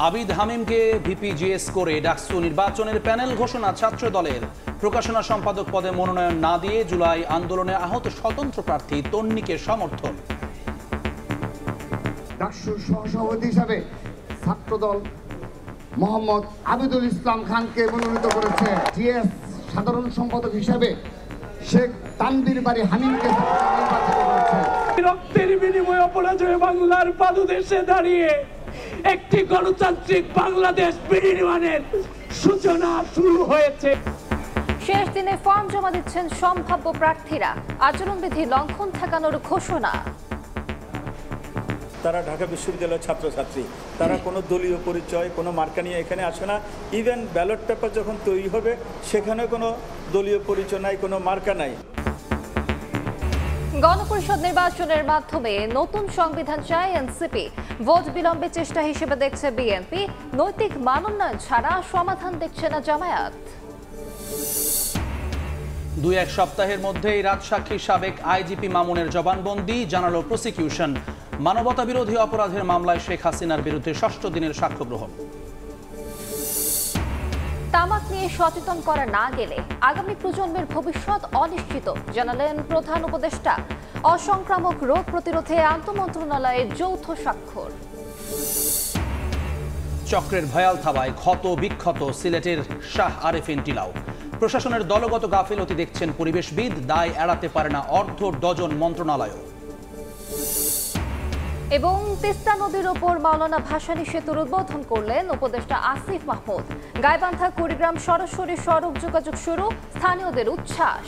Abid হামিমকে VP GS করে ডাকসু নির্বাচনের panel ঘোষণা ছাত্র দলের। প্রকাশনা সম্পাদক পদে মনোনয়ন না দিয়ে জুলাই আন্দোলনে আহত স্বতন্ত্র প্রার্থী তন্নিকে সমর্থন। ডাকসুর সহসভাপতি হিসাবে ছাত্রদল মোহাম্মদ আবিদুল ইসলাম খানকে মনোনীত করেছে। জিএস সাধারণ সম্পাদক হিসাবে শেখ তানভীর বাড়ি হামিমকে নির্বাচিত করেছে। রক্তের বিনিময়ে অপরাজয় বাংলার পাদদেশে দাঁড়িয়ে একটি গণতান্ত্রিক বাংলাদেশ বিনির্মাণের সূচনা শুরু হয়েছে। শেষ দিনে ফর্ম জমা দিচ্ছেন সম্ভাব্য প্রার্থীরা। আচরণবিধি লঙ্ঘন ঠেকানোর ঘোষণা। তারা ঢাকা বিশ্ববিদ্যালয়ের ছাত্রছাত্রী, তারা কোনো দলীয় পরিচয় কোনো মার্কা নিয়ে এখানে আসে না। ইভেন ব্যালট পেপার যখন তৈরি হবে সেখানে কোনো দলীয় পরিচয় নাই, কোনো মার্কা নাই। গণপরিষদ নির্বাচনের মাধ্যমে নতুন সংবিধান চায় এনসিপি। ভোট বিলম্বে চেষ্টা হিসেবে দেখছে বিএনপি। নৈতিক মানোন্নয়ন ছাড়া সমাধান দেখছে না জামায়াত। 2-1 সপ্তাহের মধ্যেই রাজসাক্ষী সাবেক আইজিপি মামুনের জবানবন্দি জানালো প্রসিকিউশন। মানবতা বিরোধী অপরাধের মামলায় শেখ হাসিনার বিরুদ্ধে 6ষ্ঠ দিনের সাক্ষ্য গ্রহণ। তামাক নিয়ে সচেতন করা না গেলে আগামী প্রজন্মের ভবিষ্যৎ অনিশ্চিত, জানালেন প্রধান উপদেষ্টা। অসংক্রামক রোগ প্রতিরোধে আন্তঃমন্ত্রণালয়ের যৌথ স্বাক্ষর। চক্রের ভয়াল থাবায় ক্ষত বিক্ষত সিলেটের শাহ আরেফিন টিলাও। প্রশাসনের দলগত গাফিলতি দেখছেন পরিবেশবিদ। দায় এড়াতে পারে না অর্ধ ডজন মন্ত্রণালয়ও। এবং তিস্তা নদীর ওপর মাওলানা ভাসানী সেতুর উদ্বোধন করলেন উপদেষ্টা আসিফ মাহমুদ। গাইবান্ধা কুড়িগ্রাম সরাসরি সড়ক যোগাযোগ শুরু, স্থানীয়দের উচ্ছ্বাস।